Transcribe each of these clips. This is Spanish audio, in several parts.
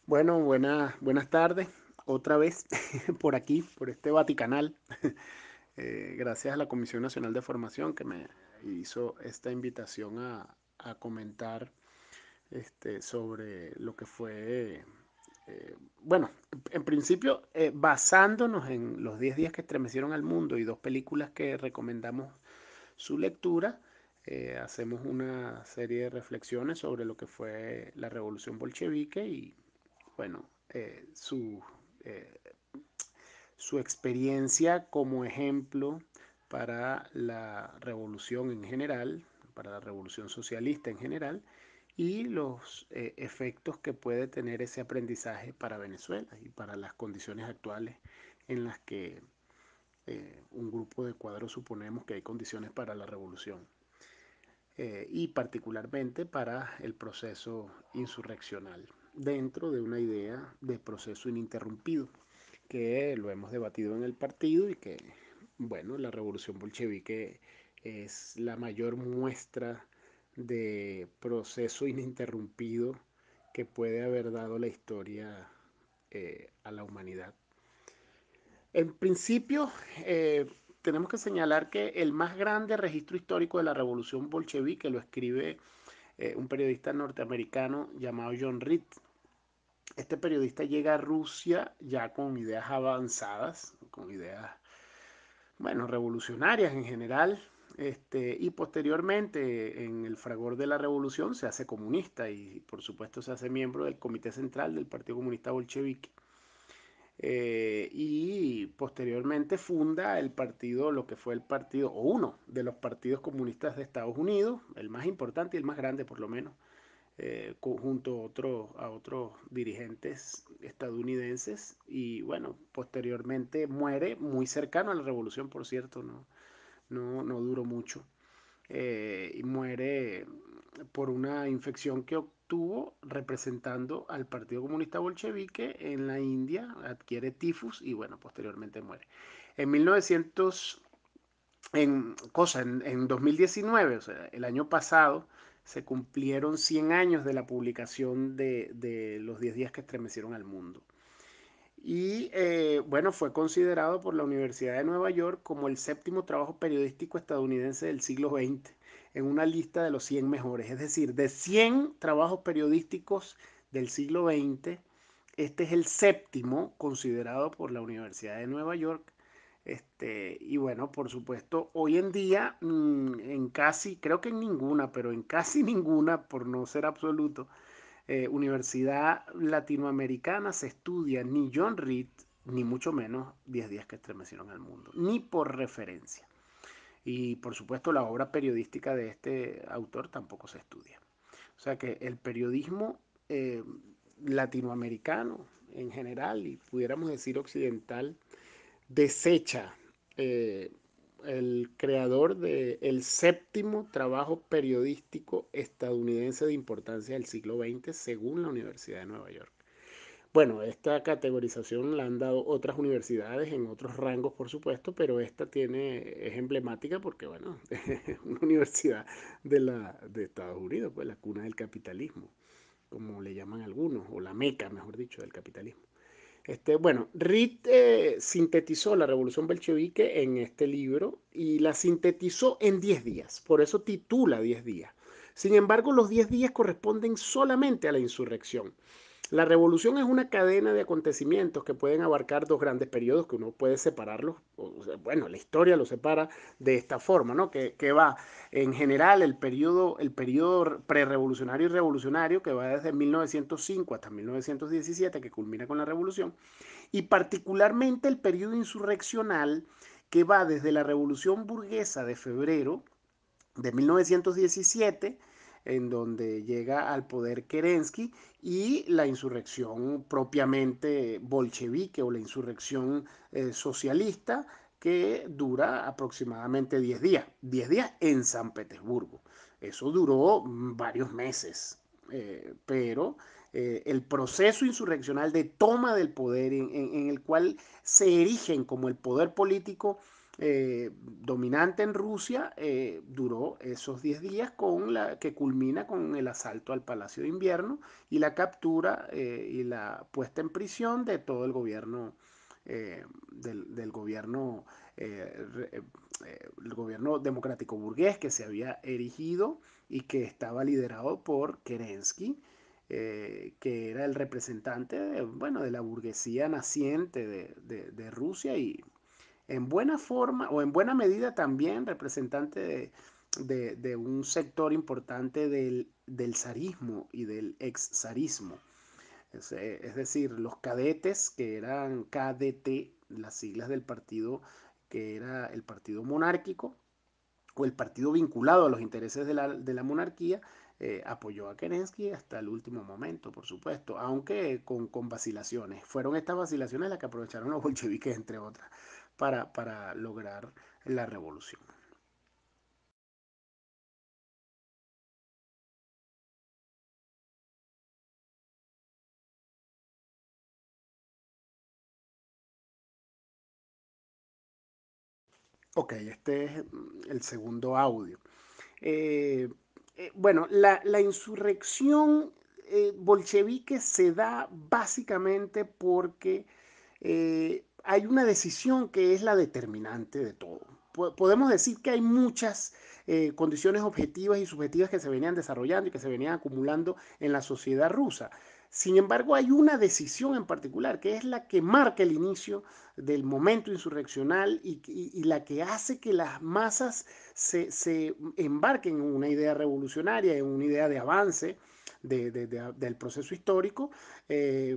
Bueno, buenas tardes. Otra vez por aquí, por este Vaticanal. Gracias a la Comisión Nacional de Formación que me hizo esta invitación a comentar sobre lo que fue, bueno, en principio, basándonos en los 10 días que estremecieron al mundo y dos películas que recomendamos su lectura, hacemos una serie de reflexiones sobre lo que fue la revolución bolchevique y bueno, eh, su experiencia como ejemplo para la revolución en general, para la revolución socialista en general, y los efectos que puede tener ese aprendizaje para Venezuela y para las condiciones actuales en las que un grupo de cuadros suponemos que hay condiciones para la revolución y particularmente para el proceso insurreccional dentro de una idea de proceso ininterrumpido que lo hemos debatido en el partido y que, bueno, la revolución bolchevique es la mayor muestra de proceso ininterrumpido que puede haber dado la historia a la humanidad. En principio, tenemos que señalar que el más grande registro histórico de la revolución bolchevique lo escribe un periodista norteamericano llamado John Reed. Este periodista llega a Rusia ya con ideas avanzadas, con ideas, bueno, revolucionarias en general, y posteriormente en el fragor de la revolución se hace comunista y por supuesto se hace miembro del Comité Central del Partido Comunista Bolchevique. Y posteriormente funda el partido, lo que fue el partido, o uno de los partidos comunistas de Estados Unidos, el más importante y el más grande por lo menos, junto a otros dirigentes estadounidenses. Y bueno, posteriormente muere muy cercano a la revolución, por cierto, no duró mucho. Y muere por una infección que obtuvo representando al Partido Comunista Bolchevique en la India, adquiere tifus y bueno, posteriormente muere. En 1900, en 2019, o sea, el año pasado, se cumplieron 100 años de la publicación de los 10 días que estremecieron al mundo. Y bueno, fue considerado por la Universidad de Nueva York como el séptimo trabajo periodístico estadounidense del siglo XX, en una lista de los 100 mejores. Es decir, de 100 trabajos periodísticos del siglo XX, este es el séptimo considerado por la Universidad de Nueva York. Y bueno, por supuesto, hoy en día, en casi, creo que en ninguna, pero en casi ninguna, por no ser absoluto, universidad latinoamericana se estudia ni John Reed, ni mucho menos 10 días que estremecieron al mundo, ni por referencia. Y por supuesto la obra periodística de este autor tampoco se estudia. O sea que el periodismo latinoamericano en general, y pudiéramos decir occidental, desecha eh, el creador del séptimo trabajo periodístico estadounidense de importancia del siglo XX, según la Universidad de Nueva York. Bueno, esta categorización la han dado otras universidades en otros rangos, por supuesto, pero esta es emblemática porque, bueno, es una universidad de Estados Unidos, pues la cuna del capitalismo, como le llaman algunos, o la meca, mejor dicho, del capitalismo. Bueno, Reed sintetizó la revolución bolchevique en este libro y la sintetizó en 10 días, por eso titula 10 días. Sin embargo, los 10 días corresponden solamente a la insurrección. La revolución es una cadena de acontecimientos que pueden abarcar dos grandes periodos que uno puede separarlos. O sea, bueno, la historia lo separa de esta forma, ¿no? Que va en general el periodo prerevolucionario y revolucionario que va desde 1905 hasta 1917, que culmina con la revolución, y particularmente el periodo insurreccional que va desde la revolución burguesa de febrero de 1917, en donde llega al poder Kerensky, y la insurrección propiamente bolchevique o la insurrección socialista que dura aproximadamente 10 días, 10 días en San Petersburgo. Eso duró varios meses, pero el proceso insurreccional de toma del poder en el cual se erigen como el poder político dominante en Rusia, duró esos 10 días que culmina con el asalto al Palacio de Invierno y la captura y la puesta en prisión de todo el gobierno, del gobierno, el gobierno democrático burgués que se había erigido y que estaba liderado por Kerensky, que era el representante bueno, de la burguesía naciente de Rusia y en buena forma o en buena medida también representante de un sector importante del zarismo y del ex-zarismo. Es decir, los cadetes, que eran KDT, las siglas del partido que era el partido monárquico, o el partido vinculado a los intereses de la monarquía, apoyó a Kerensky hasta el último momento, por supuesto, aunque con vacilaciones. Fueron estas vacilaciones las que aprovecharon los bolcheviques, entre otras, para lograr la revolución. Ok, este es el segundo audio. Eh, bueno, la insurrección bolchevique se da básicamente porque hay una decisión que es la determinante de todo. Podemos decir que hay muchas condiciones objetivas y subjetivas que se venían desarrollando y que se venían acumulando en la sociedad rusa. Sin embargo, hay una decisión en particular que es la que marca el inicio del momento insurreccional y la que hace que las masas se embarquen en una idea revolucionaria, en una idea de avance del proceso histórico.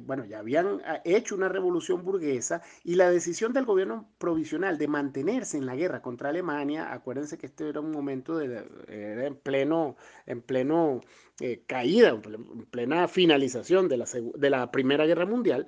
Bueno, ya habían hecho una revolución burguesa y la decisión del gobierno provisional de mantenerse en la guerra contra Alemania, acuérdense que este era un momento era en pleno caída, en plena finalización de la Primera Guerra Mundial.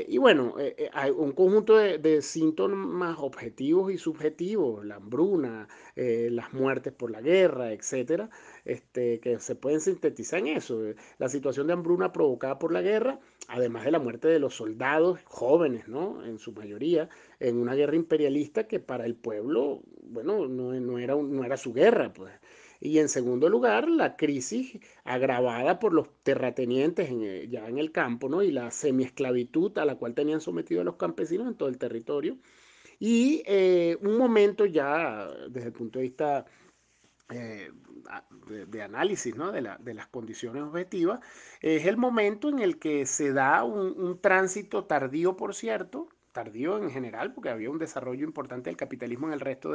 Y bueno, hay un conjunto de síntomas objetivos y subjetivos, la hambruna, las muertes por la guerra, etcétera, que se pueden sintetizar en eso. La situación de hambruna provocada por la guerra, además de la muerte de los soldados jóvenes, ¿no? En su mayoría, en una guerra imperialista que para el pueblo, bueno, no era su guerra, pues. Y en segundo lugar, la crisis agravada por los terratenientes ya en el campo, ¿no? Y la semiesclavitud a la cual tenían sometido a los campesinos en todo el territorio. Y un momento ya desde el punto de vista eh, de análisis, ¿no? de las condiciones objetivas, es el momento en el que se da un tránsito tardío, por cierto, tardío en general, porque había un desarrollo importante del capitalismo en el resto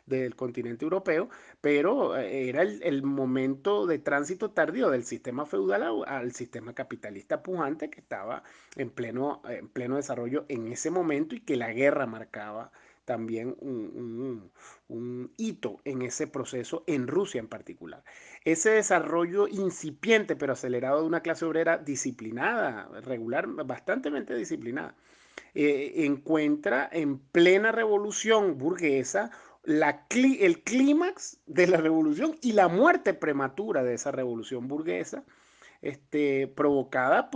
del continente europeo, pero era el momento de tránsito tardío del sistema feudal al sistema capitalista pujante que estaba en pleno desarrollo en ese momento y que la guerra marcaba también un hito en ese proceso en Rusia en particular. Ese desarrollo incipiente pero acelerado de una clase obrera disciplinada, regular, bastante disciplinada, encuentra en plena revolución burguesa el clímax de la revolución y la muerte prematura de esa revolución burguesa, provocada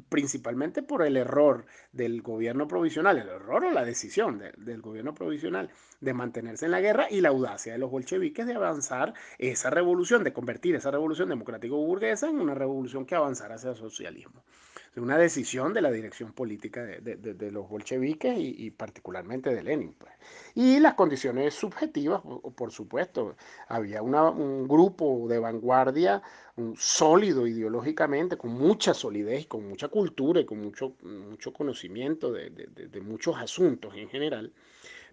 principalmente por el error del gobierno provisional, el error o la decisión del gobierno provisional de mantenerse en la guerra y la audacia de los bolcheviques de avanzar esa revolución, de convertir esa revolución democrático-burguesa en una revolución que avanzara hacia el socialismo. Una decisión de la dirección política de los bolcheviques y particularmente de Lenin, pues. Y las condiciones subjetivas, por supuesto, había un grupo de vanguardia sólido ideológicamente, con mucha solidez, con mucha cultura y con mucho conocimiento de muchos asuntos en general,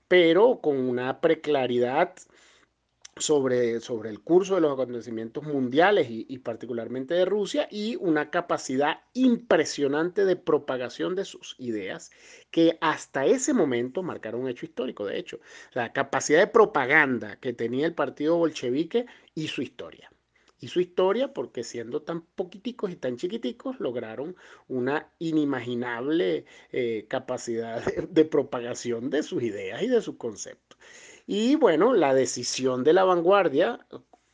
pero con una preclaridad sobre el curso de los acontecimientos mundiales y particularmente de Rusia y una capacidad impresionante de propagación de sus ideas que hasta ese momento marcaron un hecho histórico, de hecho, la capacidad de propaganda que tenía el partido bolchevique y su historia. Y su historia porque siendo tan poquiticos y tan chiquiticos lograron una inimaginable capacidad de propagación de sus ideas y de sus conceptos. Y bueno, la decisión de la vanguardia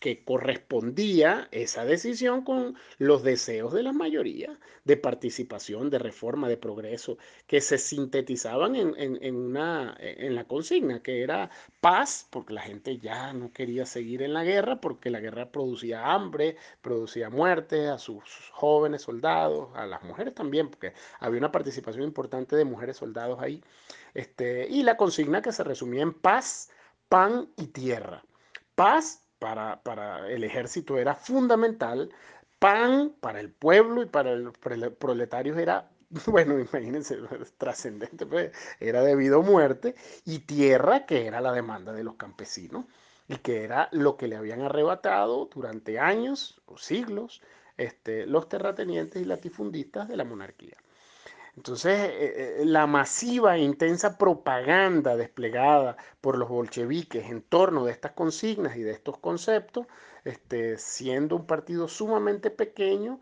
que correspondía esa decisión con los deseos de la mayoría de participación, de reforma, de progreso, que se sintetizaban en la consigna, que era paz, porque la gente ya no quería seguir en la guerra, porque la guerra producía hambre, producía muerte a sus jóvenes soldados, a las mujeres también, porque había una participación importante de mujeres soldados ahí. Y la consigna que se resumía en paz, pan y tierra. Paz para el ejército era fundamental, pan para el pueblo y para los proletarios era, bueno, imagínense, trascendente, pues, era debido a muerte, y tierra, que era la demanda de los campesinos, y que era lo que le habían arrebatado durante años o siglos los terratenientes y latifundistas de la monarquía. Entonces, la masiva e intensa propaganda desplegada por los bolcheviques en torno de estas consignas y de estos conceptos, siendo un partido sumamente pequeño,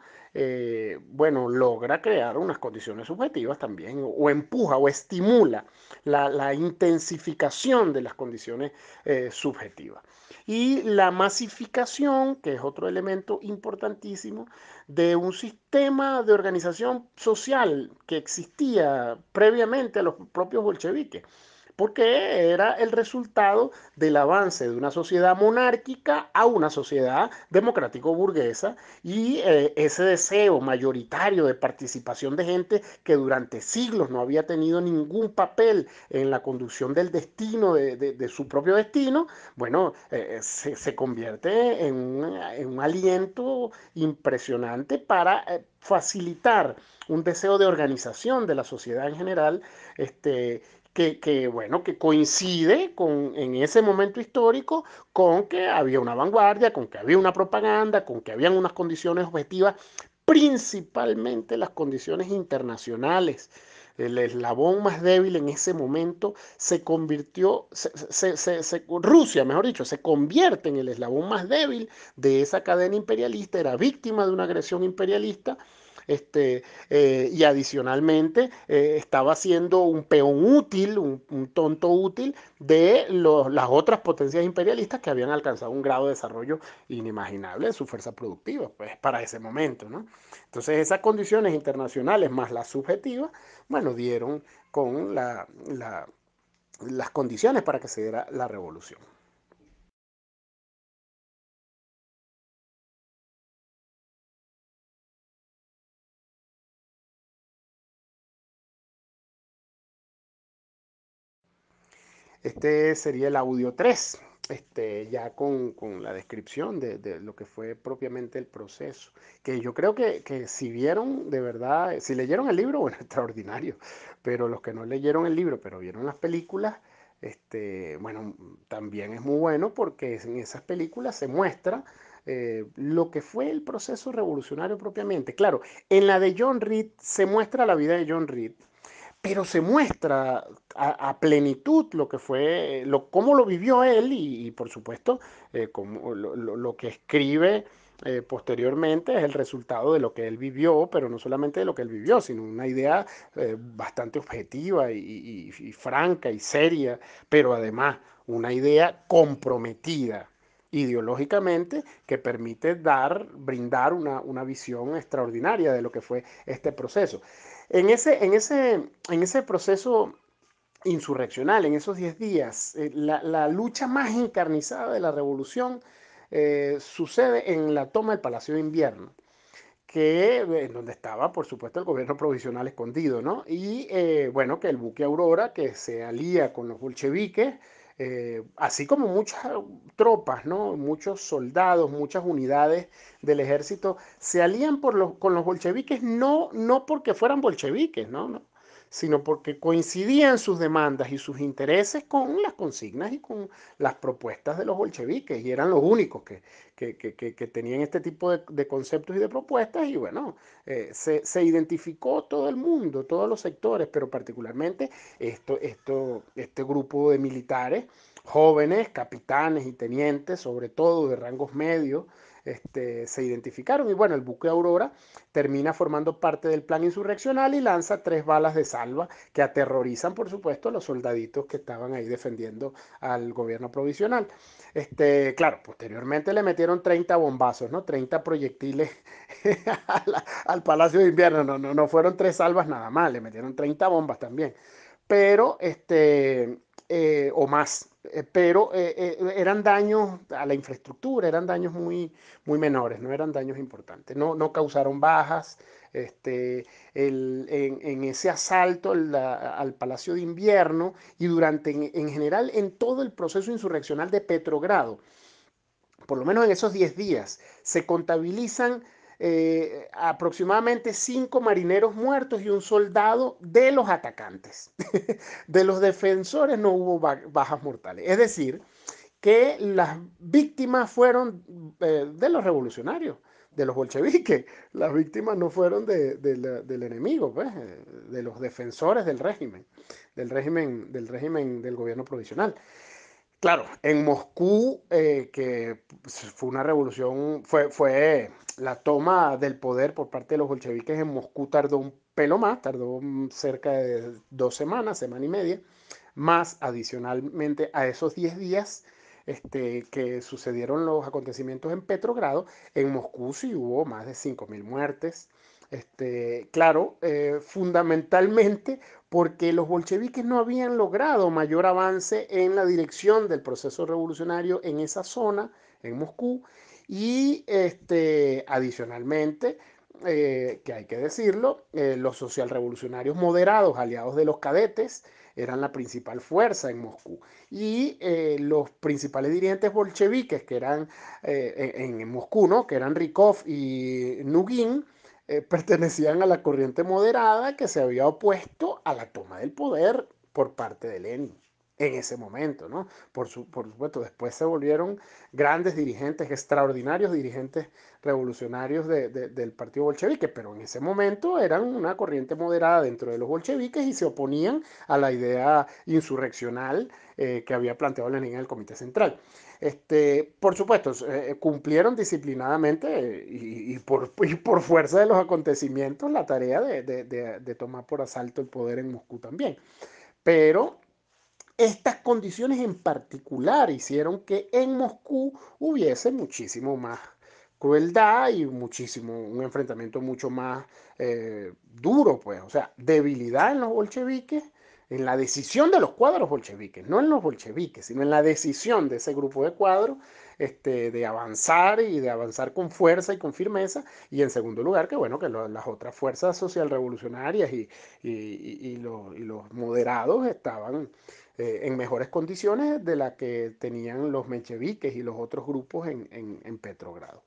bueno, logra crear unas condiciones subjetivas también, o empuja o estimula la intensificación de las condiciones subjetivas. Y la masificación, que es otro elemento importantísimo, de un sistema de organización social que existía previamente a los propios bolcheviques, porque era el resultado del avance de una sociedad monárquica a una sociedad democrático-burguesa y ese deseo mayoritario de participación de gente que durante siglos no había tenido ningún papel en la conducción del destino, de su propio destino, bueno, se convierte en un aliento impresionante para facilitar un deseo de organización de la sociedad en general, bueno, que coincide en ese momento histórico con que había una vanguardia, con que había una propaganda, con que habían unas condiciones objetivas, principalmente las condiciones internacionales. El eslabón más débil en ese momento se convirtió, Rusia, mejor dicho, se convierte en el eslabón más débil de esa cadena imperialista, era víctima de una agresión imperialista, y adicionalmente estaba siendo un peón útil, un tonto útil de las otras potencias imperialistas que habían alcanzado un grado de desarrollo inimaginable de su fuerza productiva, pues para ese momento, ¿no? Entonces esas condiciones internacionales más las subjetivas, bueno, dieron con las condiciones para que se diera la revolución. Este sería el audio 3, ya con la descripción de lo que fue propiamente el proceso. Que yo creo que si vieron de verdad, si leyeron el libro, bueno, extraordinario. Pero los que no leyeron el libro, pero vieron las películas, bueno, también es muy bueno porque en esas películas se muestra lo que fue el proceso revolucionario propiamente. Claro, en la de John Reed se muestra la vida de John Reed, pero se muestra plenitud lo que fue, cómo lo vivió él y por supuesto, lo que escribe posteriormente es el resultado de lo que él vivió, pero no solamente de lo que él vivió, sino una idea bastante objetiva y franca y seria, pero además una idea comprometida ideológicamente que permite brindar una visión extraordinaria de lo que fue este proceso. En ese proceso insurreccional, en esos 10 días, la lucha más encarnizada de la revolución sucede en la toma del Palacio de Invierno, en donde estaba, por supuesto, el gobierno provisional escondido, ¿no? Y bueno, que el buque Aurora, que se alía con los bolcheviques, así como muchas tropas, ¿no? Muchos soldados, muchas unidades del ejército, se alían con los bolcheviques no porque fueran bolcheviques, ¿no? Sino porque coincidían sus demandas y sus intereses con las consignas y con las propuestas de los bolcheviques, y eran los únicos que tenían este tipo de conceptos y de propuestas, y bueno, se identificó todo el mundo, todos los sectores, pero particularmente este grupo de militares, jóvenes, capitanes y tenientes, sobre todo de rangos medios, se identificaron. Y bueno, el buque Aurora termina formando parte del plan insurreccional y lanza 3 balas de salva que aterrorizan, por supuesto, a los soldaditos que estaban ahí defendiendo al gobierno provisional. Claro, posteriormente le metieron 30 bombazos, ¿no? 30 proyectiles al Palacio de Invierno. No fueron 3 salvas nada más, le metieron 30 bombas también. Pero, o más, pero eran daños a la infraestructura, eran daños muy menores, no eran daños importantes. No causaron bajas. Este, en ese asalto al Palacio de Invierno y durante, en general, en todo el proceso insurreccional de Petrogrado, por lo menos en esos 10 días, se contabilizan aproximadamente 5 marineros muertos y un soldado de los atacantes. De los defensores no hubo bajas mortales. Es decir, que las víctimas fueron de los revolucionarios, de los bolcheviques. Las víctimas no fueron del enemigo, pues, de los defensores del gobierno provisional. Claro, en Moscú, que fue una revolución, fue la toma del poder por parte de los bolcheviques en Moscú tardó un pelo más, tardó cerca de 2 semanas, semana y media, más adicionalmente a esos 10 días que sucedieron los acontecimientos en Petrogrado, en Moscú sí hubo más de 5.000 muertes. Claro, fundamentalmente porque los bolcheviques no habían logrado mayor avance en la dirección del proceso revolucionario en esa zona, en Moscú, y adicionalmente, que hay que decirlo, los socialrevolucionarios moderados, aliados de los cadetes, eran la principal fuerza en Moscú. Y los principales dirigentes bolcheviques, que eran en Moscú, ¿no? Que eran Rykov y Nugin, pertenecían a la corriente moderada que se había opuesto a la toma del poder por parte de Lenin en ese momento, ¿no? Por supuesto, después se volvieron grandes dirigentes, extraordinarios dirigentes revolucionarios del partido bolchevique, pero en ese momento eran una corriente moderada dentro de los bolcheviques y se oponían a la idea insurreccional que había planteado Lenin en el Comité Central. Por supuesto, cumplieron disciplinadamente y por fuerza de los acontecimientos la tarea de tomar por asalto el poder en Moscú también. Pero estas condiciones en particular hicieron que en Moscú hubiese muchísimo más crueldad y un enfrentamiento mucho más duro, pues, o sea, debilidad en los bolcheviques, en la decisión de los cuadros bolcheviques, no en los bolcheviques, sino en la decisión de ese grupo de cuadros de avanzar y de avanzar con fuerza y con firmeza, y en segundo lugar, que bueno, que las otras fuerzas socialrevolucionarias y los moderados estaban en mejores condiciones de las que tenían los mencheviques y los otros grupos en Petrogrado.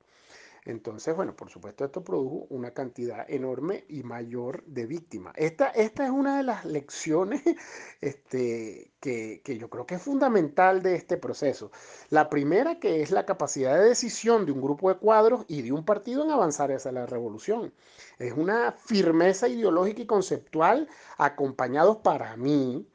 Entonces, bueno, por supuesto esto produjo una cantidad enorme y mayor de víctimas. Esta es una de las lecciones que yo creo que es fundamental de este proceso. La primera, que es la capacidad de decisión de un grupo de cuadros y de un partido en avanzar hacia la revolución. Es una firmeza ideológica y conceptual acompañados para mí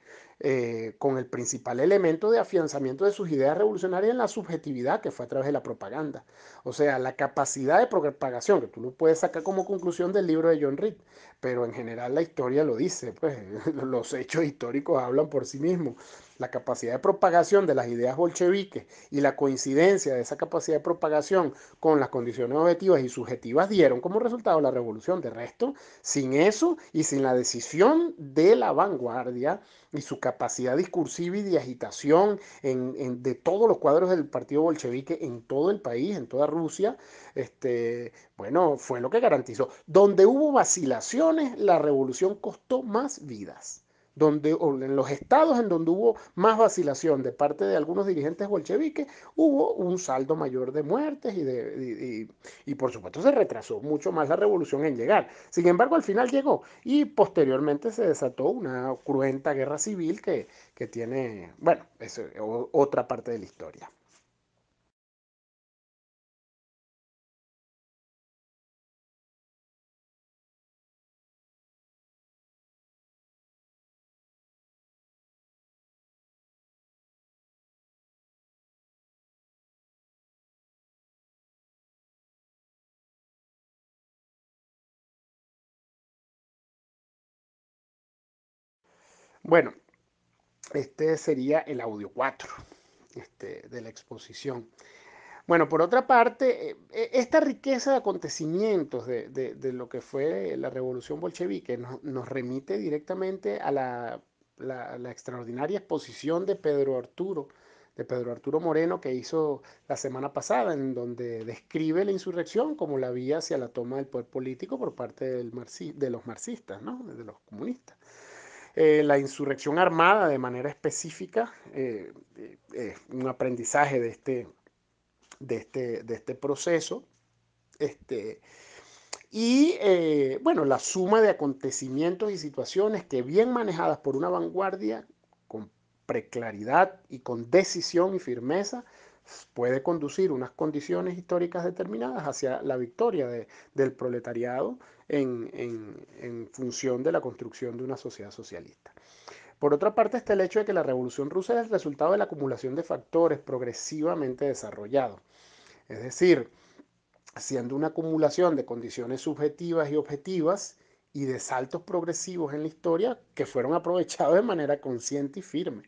con el principal elemento de afianzamiento de sus ideas revolucionarias en la subjetividad que fue a través de la propaganda. O sea, la capacidad de propagación, que tú lo puedes sacar como conclusión del libro de John Reed, pero en general la historia lo dice, pues los hechos históricos hablan por sí mismos. La capacidad de propagación de las ideas bolcheviques y la coincidencia de esa capacidad de propagación con las condiciones objetivas y subjetivas dieron como resultado la revolución. De resto, sin eso y sin la decisión de la vanguardia y su capacidad discursiva y de agitación de todos los cuadros del partido bolchevique en todo el país, en toda Rusia, bueno, fue lo que garantizó. Donde hubo vacilaciones, la revolución costó más vidas. En los estados en donde hubo más vacilación de parte de algunos dirigentes bolcheviques, hubo un saldo mayor de muertes y por supuesto se retrasó mucho más la revolución en llegar. Sin embargo, al final llegó y posteriormente se desató una cruenta guerra civil que tiene, bueno, es otra parte de la historia. Bueno, este sería el audio 4 de la exposición. Bueno, por otra parte, esta riqueza de acontecimientos de lo que fue la revolución bolchevique nos remite directamente a la extraordinaria exposición de Pedro Arturo Moreno, que hizo la semana pasada, en donde describe la insurrección como la vía hacia la toma del poder político por parte de los marxistas, ¿no? De los comunistas. La insurrección armada de manera específica, un aprendizaje de este proceso. Este, bueno, la suma de acontecimientos y situaciones que bien manejadas por una vanguardia con preclaridad y con decisión y firmeza puede conducir unas condiciones históricas determinadas hacia la victoria del proletariado en función de la construcción de una sociedad socialista. Por otra parte está el hecho de que la Revolución Rusa es el resultado de la acumulación de factores progresivamente desarrollados. Es decir, siendo una acumulación de condiciones subjetivas y objetivas y de saltos progresivos en la historia que fueron aprovechados de manera consciente y firme.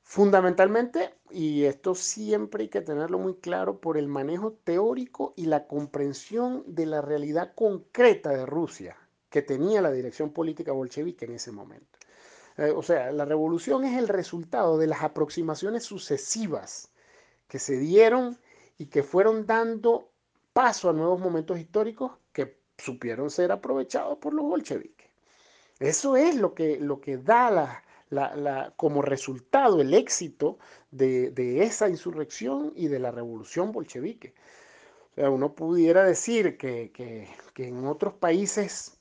Fundamentalmente, y esto siempre hay que tenerlo muy claro, por el manejo teórico y la comprensión de la realidad concreta de Rusia que tenía la dirección política bolchevique en ese momento. O sea, la revolución es el resultado de las aproximaciones sucesivas que se dieron y que fueron dando paso a nuevos momentos históricos que supieron ser aprovechados por los bolcheviques. Eso es lo que da como resultado el éxito de esa insurrección y de la revolución bolchevique. O sea, uno pudiera decir que en otros países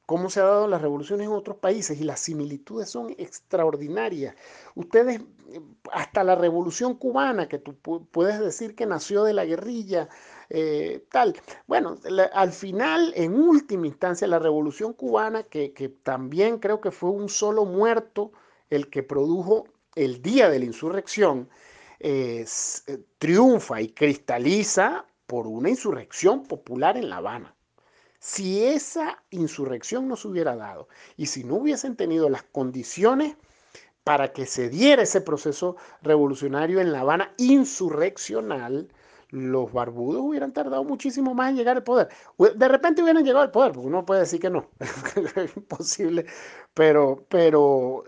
cómo se han dado las revoluciones en otros países y las similitudes son extraordinarias. Ustedes, hasta la revolución cubana, que tú puedes decir que nació de la guerrilla, tal. Bueno, al final, en última instancia, la revolución cubana, que también creo que fue un solo muerto el que produjo el día de la insurrección, triunfa y cristaliza por una insurrección popular en La Habana. Si esa insurrección no se hubiera dado y si no hubiesen tenido las condiciones para que se diera ese proceso revolucionario en La Habana insurreccional, los barbudos hubieran tardado muchísimo más en llegar al poder. De repente hubieran llegado al poder, porque uno puede decir que no, es imposible, pero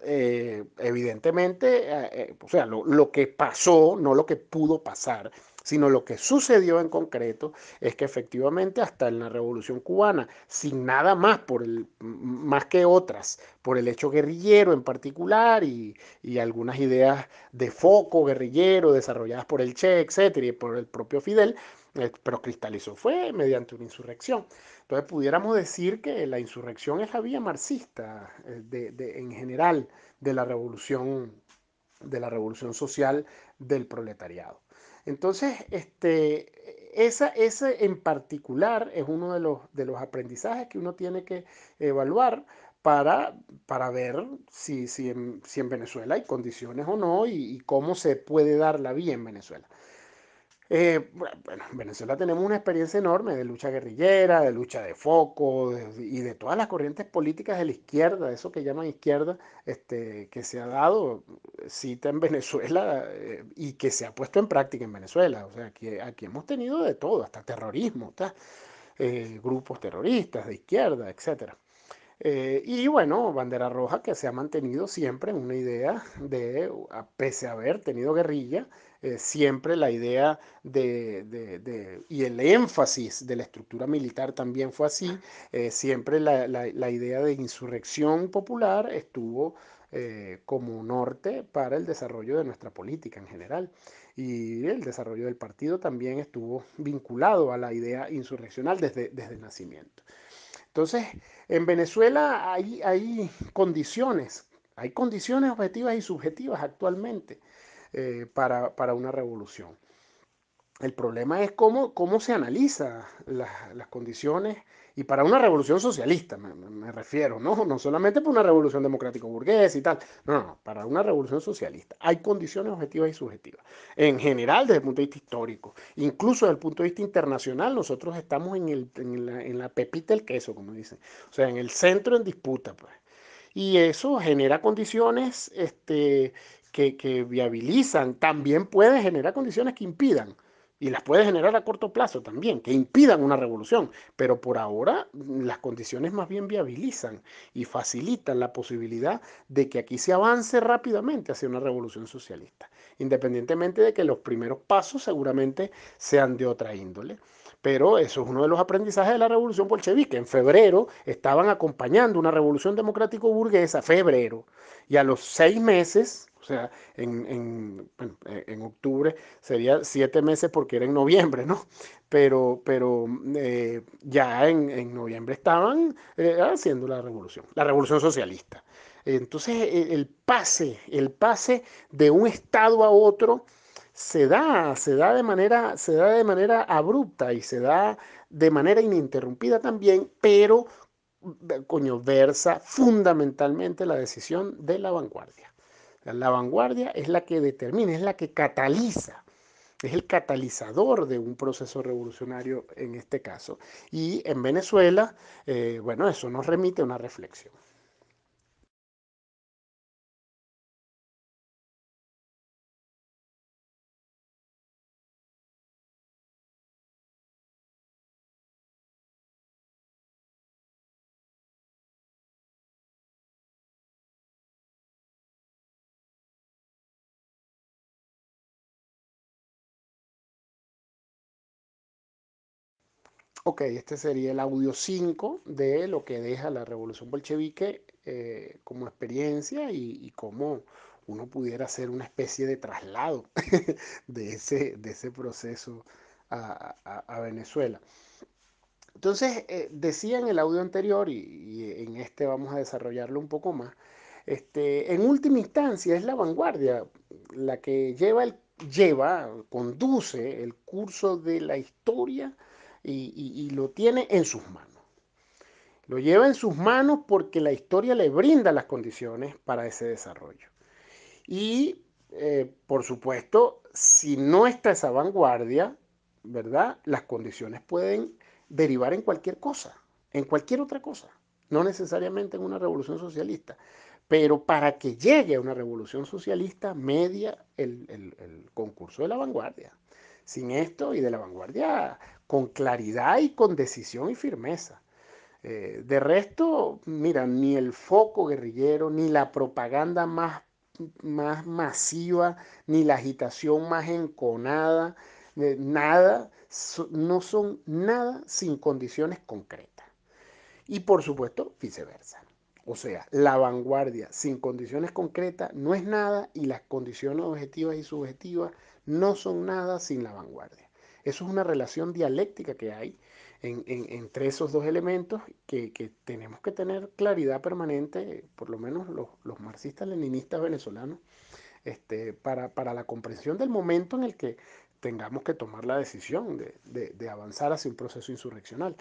evidentemente, o sea, lo que pasó, no lo que pudo pasar, sino lo que sucedió en concreto es que efectivamente hasta en la Revolución Cubana, sin nada más, más que otras, por el hecho guerrillero en particular y algunas ideas de foco guerrillero desarrolladas por el Che, etcétera, y por el propio Fidel, pero cristalizó fue mediante una insurrección. Entonces pudiéramos decir que la insurrección es la vía marxista en general de la revolución social del proletariado. Entonces, ese en particular es uno de los aprendizajes que uno tiene que evaluar para, para ver si en Venezuela hay condiciones o no y cómo se puede dar la vía en Venezuela. Bueno, en Venezuela tenemos una experiencia enorme de lucha guerrillera, de lucha de foco y de todas las corrientes políticas de la izquierda, eso que llaman izquierda, que se ha dado cita en Venezuela y que se ha puesto en práctica en Venezuela. O sea, aquí hemos tenido de todo, hasta terrorismo, grupos terroristas de izquierda, etcétera. Y bueno, Bandera Roja que se ha mantenido siempre en una idea pese a haber tenido guerrilla, siempre la idea y el énfasis de la estructura militar también fue así, siempre la idea de insurrección popular estuvo como norte para el desarrollo de nuestra política en general. Y el desarrollo del partido también estuvo vinculado a la idea insurreccional desde el nacimiento. Entonces, en Venezuela hay condiciones objetivas y subjetivas actualmente para una revolución. El problema es cómo se analiza las condiciones y para una revolución socialista, me refiero, ¿no? No solamente para una revolución democrático-burguesa y tal, no, para una revolución socialista. Hay condiciones objetivas y subjetivas. En general, desde el punto de vista histórico, incluso desde el punto de vista internacional, nosotros estamos en la pepita del queso, como dicen. O sea, en el centro en disputa, pues. Y eso genera condiciones que viabilizan, también puede generar condiciones que impidan, y las puede generar a corto plazo también, que impidan una revolución, pero por ahora las condiciones más bien viabilizan y facilitan la posibilidad de que aquí se avance rápidamente hacia una revolución socialista, independientemente de que los primeros pasos seguramente sean de otra índole. Pero eso es uno de los aprendizajes de la revolución bolchevique. En febrero estaban acompañando una revolución democrático-burguesa, febrero, y a los 6 meses, o sea, bueno, en octubre, sería 7 meses porque era en noviembre, ¿no? Pero ya en noviembre estaban haciendo la revolución socialista. Entonces, el pase de un estado a otro se da de manera abrupta y se da de manera ininterrumpida también, pero, coño, versa fundamentalmente la decisión de la vanguardia. La vanguardia es la que determina, es la que cataliza, es el catalizador de un proceso revolucionario en este caso. Y en Venezuela, bueno, eso nos remite a una reflexión. Ok, este sería el audio 5 de lo que deja la revolución bolchevique como experiencia y cómo uno pudiera hacer una especie de traslado de ese proceso a Venezuela. Entonces, decía en el audio anterior, y en este vamos a desarrollarlo un poco más, en última instancia es la vanguardia la que conduce el curso de la historia y lo tiene en sus manos. Lo lleva en sus manos porque la historia le brinda las condiciones para ese desarrollo. Y, por supuesto, si no está esa vanguardia, ¿verdad? Las condiciones pueden derivar en cualquier cosa, en cualquier otra cosa, no necesariamente en una revolución socialista. Pero para que llegue a una revolución socialista, media el concurso de la vanguardia. Sin esto y de la vanguardia con claridad y con decisión y firmeza. De resto, mira, ni el foco guerrillero, ni la propaganda más masiva, ni la agitación más enconada, nada, no son nada sin condiciones concretas. Y por supuesto, viceversa. O sea, la vanguardia sin condiciones concretas no es nada y las condiciones objetivas y subjetivas no son nada sin la vanguardia. Eso es una relación dialéctica que hay entre esos dos elementos que tenemos que tener claridad permanente, por lo menos los marxistas-leninistas venezolanos, para la comprensión del momento en el que tengamos que tomar la decisión de avanzar hacia un proceso insurreccional.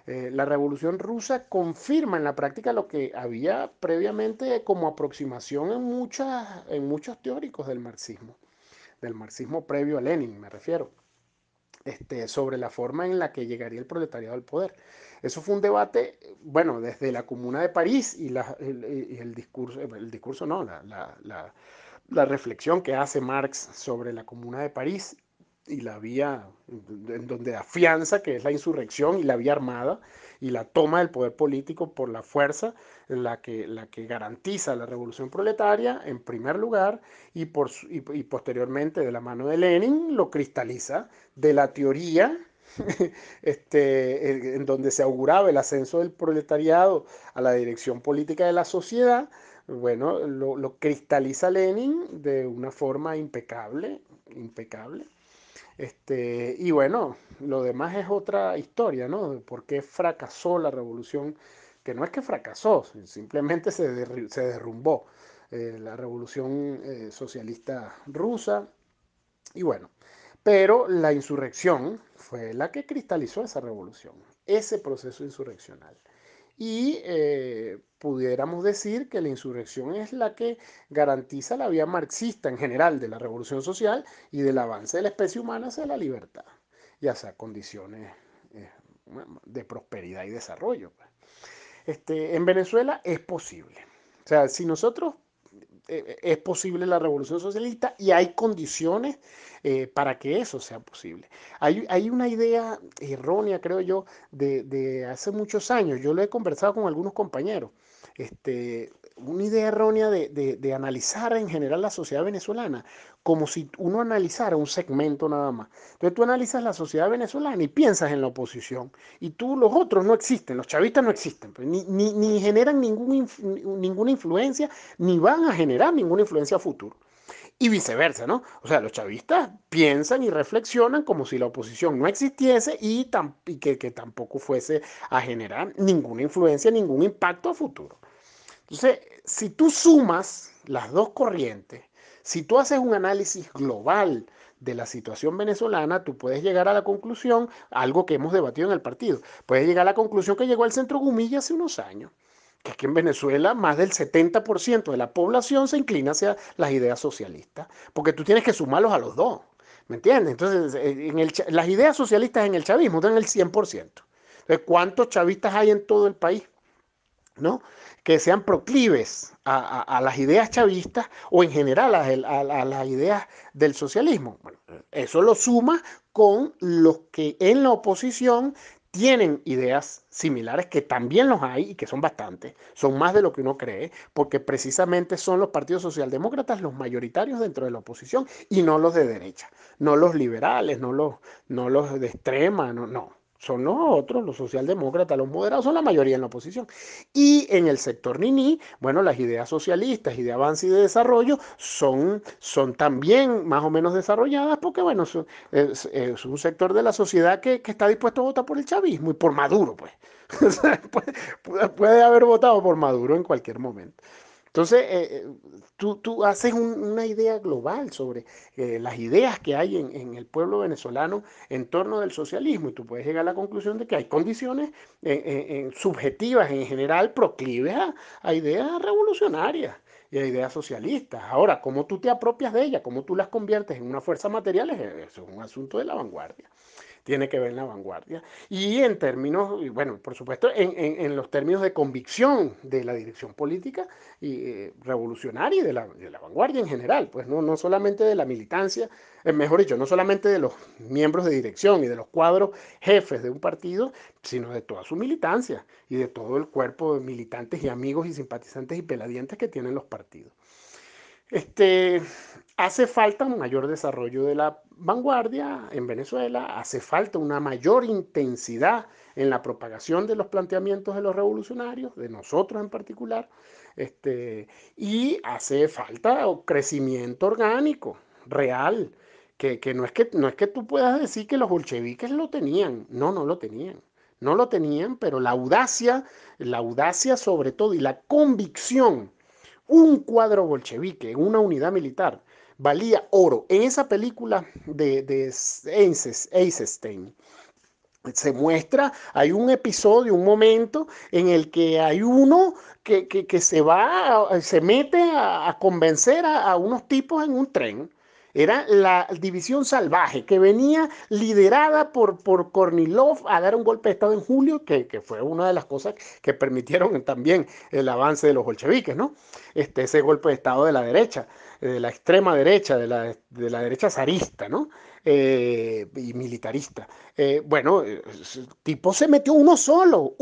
La Revolución Rusa confirma en la práctica lo que había previamente como aproximación en muchos teóricos del marxismo previo a Lenin, me refiero, sobre la forma en la que llegaría el proletariado al poder. Eso fue un debate, bueno, desde la Comuna de París y el discurso no, la reflexión que hace Marx sobre la Comuna de París y la vía en donde afianza que es la insurrección y la vía armada y la toma del poder político por la fuerza, la que garantiza la revolución proletaria en primer lugar y posteriormente de la mano de Lenin lo cristaliza de la teoría en donde se auguraba el ascenso del proletariado a la dirección política de la sociedad. Bueno, lo cristaliza Lenin de una forma impecable, impecable. Y bueno, lo demás es otra historia, ¿no? De por qué fracasó la revolución, que no es que fracasó, simplemente se derrumbó la revolución socialista rusa. Y bueno, pero la insurrección fue la que cristalizó esa revolución, ese proceso insurreccional. Y pudiéramos decir que la insurrección es la que garantiza la vía marxista en general de la revolución social y del avance de la especie humana hacia la libertad, ya sea condiciones eh, de prosperidad y desarrollo. En Venezuela es posible. O sea, si nosotros es posible la revolución socialista y hay condiciones para que eso sea posible. Hay una idea errónea, creo yo, de hace muchos años. Yo lo he conversado con algunos compañeros. Una idea errónea de analizar en general la sociedad venezolana como si uno analizara un segmento nada más. Entonces tú analizas la sociedad venezolana y piensas en la oposición y tú los otros no existen, los chavistas no existen, pues, ni generan ninguna influencia, ni van a generar ninguna influencia a futuro. Y viceversa, ¿no? O sea, los chavistas piensan y reflexionan como si la oposición no existiese y que tampoco fuese a generar ninguna influencia, ningún impacto a futuro. Entonces, si tú sumas las dos corrientes, si tú haces un análisis global de la situación venezolana, tú puedes llegar a la conclusión, algo que hemos debatido en el partido, puedes llegar a la conclusión que llegó el Centro Gumilla hace unos años, que es que en Venezuela más del 70% de la población se inclina hacia las ideas socialistas, porque tú tienes que sumarlos a los dos, ¿me entiendes? Entonces, las ideas socialistas en el chavismo están en el 100%. Entonces, ¿cuántos chavistas hay en todo el país? ¿No? Que sean proclives a las ideas chavistas o en general a las ideas del socialismo. Bueno, eso lo suma con los que en la oposición tienen ideas similares, que también los hay y que son bastantes, son más de lo que uno cree, porque precisamente son los partidos socialdemócratas los mayoritarios dentro de la oposición y no los de derecha, no los liberales, no los de extrema, no. Son los otros, los socialdemócratas, los moderados, son la mayoría en la oposición. Y en el sector Nini, bueno, las ideas socialistas y de avance y de desarrollo son también más o menos desarrolladas porque, bueno, es un sector de la sociedad que está dispuesto a votar por el chavismo y por Maduro, pues. Puede haber votado por Maduro en cualquier momento. Entonces, tú haces una idea global sobre las ideas que hay en el pueblo venezolano en torno del socialismo y tú puedes llegar a la conclusión de que hay condiciones subjetivas en general proclives a ideas revolucionarias y a ideas socialistas. Ahora, ¿cómo tú te apropias de ellas? ¿Cómo tú las conviertes en una fuerza material? Eso es un asunto de la vanguardia, tiene que ver en la vanguardia. Y en términos, bueno, por supuesto, en los términos de convicción de la dirección política y revolucionaria y de la vanguardia en general, pues no solamente de la militancia, mejor dicho, no solamente de los miembros de dirección y de los cuadros jefes de un partido, sino de toda su militancia y de todo el cuerpo de militantes y amigos y simpatizantes y peladientes que tienen los partidos. Este, hace falta un mayor desarrollo de la vanguardia en Venezuela, hace falta una mayor intensidad en la propagación de los planteamientos de los revolucionarios, de nosotros en particular, y hace falta crecimiento orgánico, real, que no es que tú puedas decir que los bolcheviques lo tenían, no lo tenían. No lo tenían, pero la audacia sobre todo y la convicción, un cuadro bolchevique, una unidad militar, valía oro. En esa película de Eisenstein se muestra, hay un episodio, un momento en el que hay uno que se mete a convencer a unos tipos en un tren. Era la división salvaje que venía liderada por Kornilov a dar un golpe de Estado en julio, que fue una de las cosas que permitieron también el avance de los bolcheviques, ¿no? Ese golpe de Estado de la derecha, de la extrema derecha, de la derecha zarista, ¿no? Y militarista. Bueno, el tipo se metió uno solo,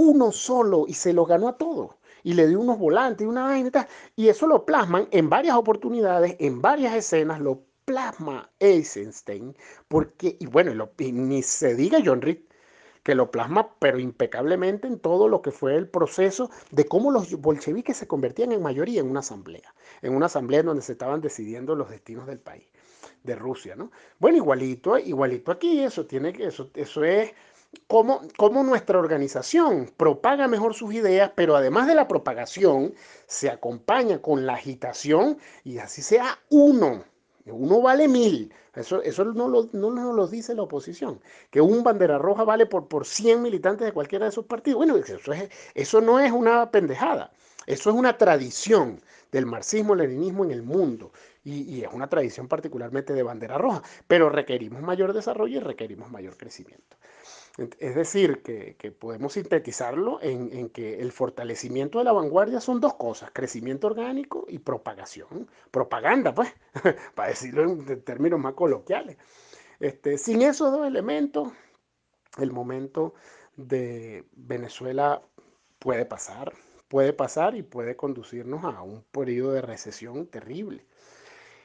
y se los ganó a todos. Y le dio unos volantes y una vaina y tal. Y eso lo plasman en varias oportunidades, en varias escenas, lo plasma Eisenstein, porque, y bueno, y ni se diga John Reed, que lo plasma, pero impecablemente en todo lo que fue el proceso de cómo los bolcheviques se convertían en mayoría en una asamblea en donde se estaban decidiendo los destinos del país, de Rusia, ¿no? Bueno, igualito aquí, eso es cómo nuestra organización propaga mejor sus ideas, pero además de la propagación, se acompaña con la agitación y así sea uno. Uno vale 1000. Eso no nos lo dice la oposición. Que un bandera roja vale por 100 militantes de cualquiera de esos partidos. Bueno, eso no es una pendejada. Eso es una tradición del marxismo-leninismo en el mundo. Y es una tradición particularmente de bandera roja. Pero requerimos mayor desarrollo y requerimos mayor crecimiento. Es decir, que podemos sintetizarlo en que el fortalecimiento de la vanguardia son dos cosas: crecimiento orgánico y propagación. Propaganda, pues, para decirlo en términos más coloquiales. Sin esos dos elementos, el momento de Venezuela puede pasar y puede conducirnos a un periodo de recesión terrible.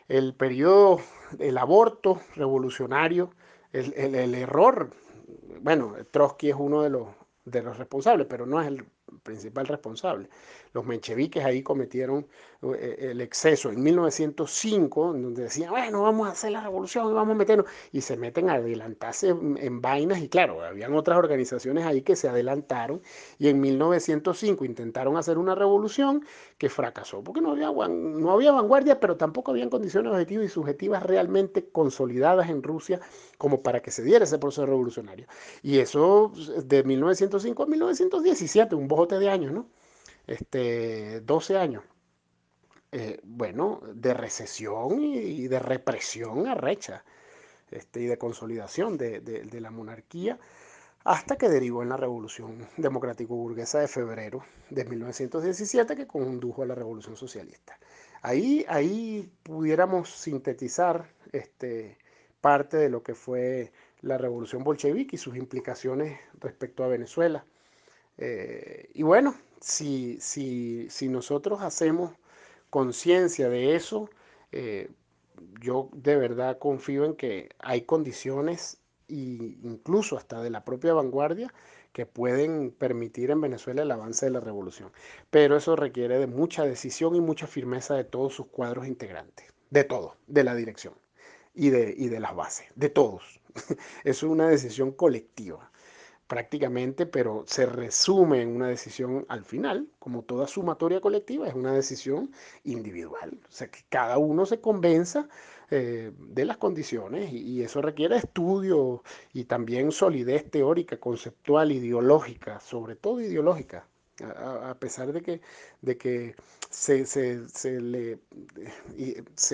El periodo, el aborto revolucionario, el error, bueno, Trotsky es uno de los responsables, pero no es el principal responsable. Los mencheviques ahí cometieron el exceso en 1905, donde decían, bueno, vamos a hacer la revolución y vamos a meternos, y se meten a adelantarse en vainas, y claro, habían otras organizaciones ahí que se adelantaron, y en 1905 intentaron hacer una revolución que fracasó, porque no había vanguardia, pero tampoco habían condiciones objetivas y subjetivas realmente consolidadas en Rusia como para que se diera ese proceso revolucionario. Y eso de 1905 a 1917, un bojote de años, ¿no? 12 años. Bueno, de recesión y de represión arrecha, y de consolidación de la monarquía, hasta que derivó en la Revolución Democrático-Burguesa de febrero de 1917, que condujo a la Revolución Socialista. Ahí pudiéramos sintetizar parte de lo que fue la Revolución Bolchevique y sus implicaciones respecto a Venezuela. Y bueno, si nosotros hacemos conciencia de eso, eh, yo de verdad confío en que hay condiciones, e incluso hasta de la propia vanguardia, que pueden permitir en Venezuela el avance de la revolución. Pero eso requiere de mucha decisión y mucha firmeza de todos sus cuadros integrantes, de todo, de la dirección y de las bases, de todos. Es una decisión colectiva prácticamente, pero se resume en una decisión al final, como toda sumatoria colectiva, es una decisión individual. O sea, que cada uno se convenza de las condiciones, y eso requiere estudio y también solidez teórica, conceptual, ideológica, sobre todo ideológica. A pesar de que se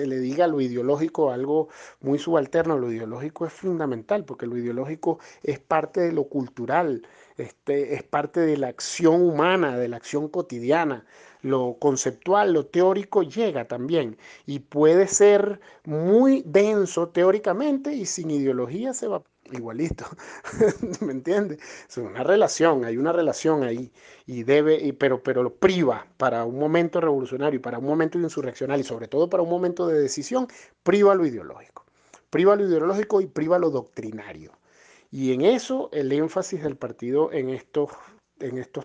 le diga a lo ideológico algo muy subalterno, lo ideológico es fundamental, porque lo ideológico es parte de lo cultural, es parte de la acción humana, de la acción cotidiana. Lo conceptual, lo teórico llega también, y puede ser muy denso teóricamente, y sin ideología se va igualito. ¿Me entiendes? Es una relación, hay una relación ahí, pero lo priva para un momento revolucionario, para un momento insurreccional, y sobre todo para un momento de decisión, priva lo ideológico. Priva lo ideológico y priva lo doctrinario. Y en eso el énfasis del partido en estos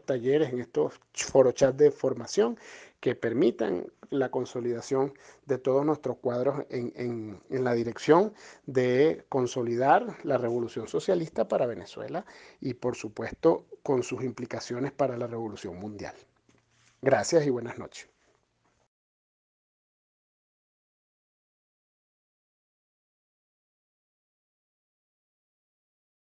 talleres, en estos forochats de formación, que permitan la consolidación de todos nuestros cuadros en la dirección de consolidar la revolución socialista para Venezuela, y por supuesto con sus implicaciones para la revolución mundial. Gracias y buenas noches.